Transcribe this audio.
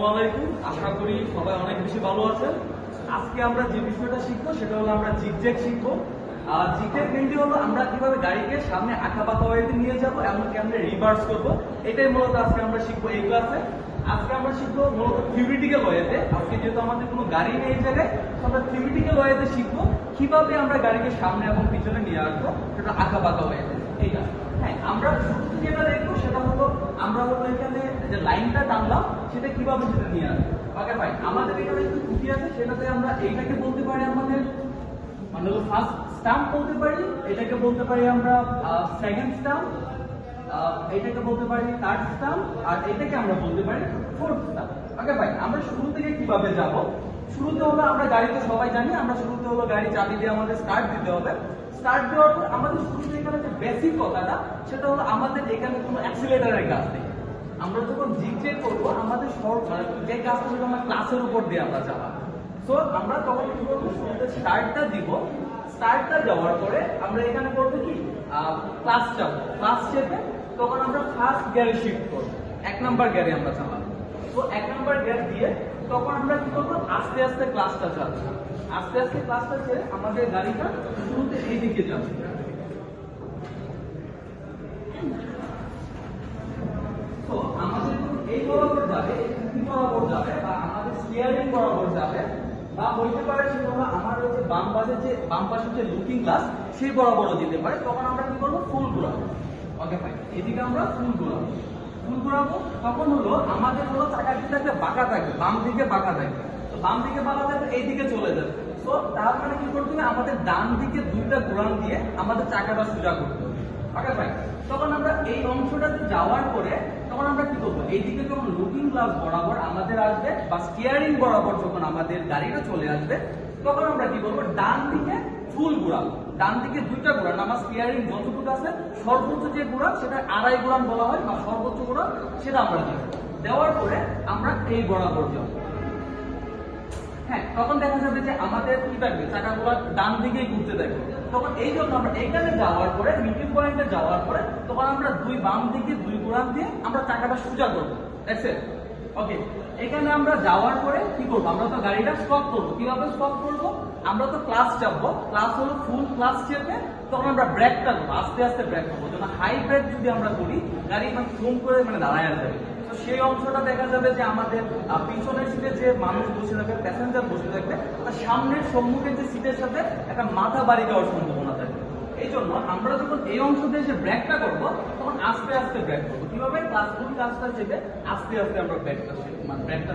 আসসালামু আলাইকুম। আশা করি সবাই অনেক বেশি ভালো আছেন। আজকে আমরা যে বিষয়টা শিখবো সেটা হলো আমরা জিগজ্যাগ শিখবো। জিগজ্যাগ মেনলি হলো আমরা কিভাবে গাড়িকে সামনে আঁকা বাঁকা ওয়েতে নিয়ে যাবো, এমনকি আমরা রিভার্স করবো। এটাই মূলত আজকে আমরা শিখবো এই ক্লাসে। আজকে আমরা শিখবো মূলত থিওরিটিক্যাল ওয়েতে। আজকে যেহেতু আমাদের কোনো গাড়ি নেই এই জায়গায়, আমরা থিওরিটিক্যাল ওয়েতে শিখবো কিভাবে আমরা গাড়িকে সামনে এবং পিছনে নিয়ে আসবো, সেটা আঁকা বাঁকা ওয়েতে। এইটা হ্যাঁ, আমরা শুরু যেটা দেখবো সেটা হলো আমরা হলো এখানে যে লাইনটা টানলাম সেটা কিভাবে সেটা নিয়ে আসবো। ওকে ফাইন, আমাদের এখানে একটু ত্রুটি আছে, সেটাতে আমরা এইটাকে বলতে পারি আমাদের মানে ফার্স্ট স্টাম্প বলতে পারি, এটাকে বলতে পারি আমরা সেকেন্ড স্টাম্প, এটাকে বলতে পারি থার্ড স্টাম্প, আর এটাকে আমরা বলতে পারি ফোর্থ স্টাম্প। ওকে ফাইন, আমরা শুরু থেকে কিভাবে যাব? শুরুতে হলো আমরা গাড়িতে সবাই জানি, আমরা শুরুতে হলো গাড়ি চাবি দিয়ে আমাদের স্টার্ট দিতে হবে। স্টার্ট দেওয়ার পর আমাদের শুরুতে এখানে যে বেসিক কথাটা সেটা হলো আমাদের এখানে কোনো অ্যাক্সিলারেটরের কাজ নেই। আমরা যখন জিগজ্যাগ করবো আমাদের যে কাজটা সেটা আমরা ক্লাসের উপর দিয়ে আমরা চালাবো। তো আমরা তখন কি করবো, শুরুতে স্টার্টটা দিব। স্টার্টটা দেওয়ার পরে আমরা এখানে করবো কি ক্লাস চাপবো। ক্লাস চেপে তখন আমরা ফার্স্ট গিয়ারে শিফট করবো, 1 নাম্বার গিয়ারে আমরা চালাবো। তো 1 নাম্বার গিয়ার দিয়ে তখন আমরা কি করবো, আস্তে আস্তে ক্লাসটা চালাবো। আস্তে আস্তে ক্লাসটা ছেড়ে আমাদের গাড়িটা শুরুতে এই দিকে যাবে। তো আমাদের এই বরাবর যাবে, কি বরাবর যাবে, বা আমাদের স্টিয়ারিং বরাবর যাবে, বা হইতে পারে সেটা হলো আমার ওই যে বাম পাশে যে লুকিং গ্লাস সেই বরাবরও যেতে পারে। তখন আমরা কি করবো, ফুল ঘোরাবো। ওকে ফাইন, এদিকে আমরা ফুল ঘোরাবো। ফুল ঘোরাবো তখন হলো আমাদের হলো চাকাটি থাকবে বাঁকা থাকবে, বাম দিকে বাঁকা থাকবে। তো বাম দিকে বাঁকা থাকবে, এই দিকে চলে যাবে। তো তার মানে কি করতে হবে, আমাদের ডান দিকে দুইটা ঘোরান দিয়ে আমাদের চাকাটা সোজা করতে হবে। ওকে ফাইন, তখন আমরা এই অংশটাতে যাওয়ার পরে তখন আমরা কি করবো, এইদিকে যখন লুকিং গ্লাস বরাবর আমাদের আসবে বা স্টিয়ারিং বরাবর যখন আমাদের গাড়িটা চলে আসবে, তখন আমরা কি করবো, ডান দিকে ফুল ঘোরাবো। ডান দিকে দুইটা ঘোরান, আমার স্টিয়ারিং যতটুকু আছে সর্বোচ্চ যে ঘোরান সেটা 2.5 ঘোরান বলা হয়, বা সর্বোচ্চ ঘোরান সেটা আমরা দিব। দেওয়ার পরে আমরা এই বরাবর যাবো। হ্যাঁ, তখন দেখা যাবে যে আমাদের কি থাকবে, চাকাগুলো ডান দিকেই ঘুরতে থাকবে। তখন এই জন্য আমরা এখানে যাওয়ার পরে, মিডল পয়েন্টে যাওয়ার পরে তখন আমরা বাম দিকে 2 ঘোরান দিয়ে আমরা চাকাটা সোজা করবো। দেখছে? ওকে, এখানে আমরা যাওয়ার পরে কি করবো, আমরা তো গাড়িটা স্টপ করবো। কিভাবে স্টপ করবো, আমরা তো ক্লাস চাপবো। ক্লাস হলো ফুল ক্লাস চেপে তখন আমরা ব্রেকটা করবো, আস্তে আস্তে ব্রেক করবো। যেন হাই ব্রেক যদি আমরা করি, গাড়ি মানে জুম করে দাঁড়ায় যাবে। সেই অংশটা দেখা যাবে যে আমাদের পিছনের সিটে যে মানুষ বসে থাকবে, প্যাসেঞ্জার বসে থাকবে, তার সামনের সম্মুখের যে সিটের সাথে একটা মাথা বাড়ি যাওয়ার সম্ভাবনা থাকবে। এই জন্য আমরা যখন এই অংশ দিয়ে যে ব্রেকটা করবো তখন আস্তে আস্তে ব্রেক করবো। কিভাবে, ক্লাস ফুল ক্লাসটা চেপে আস্তে আস্তে আমরা ব্রেকটা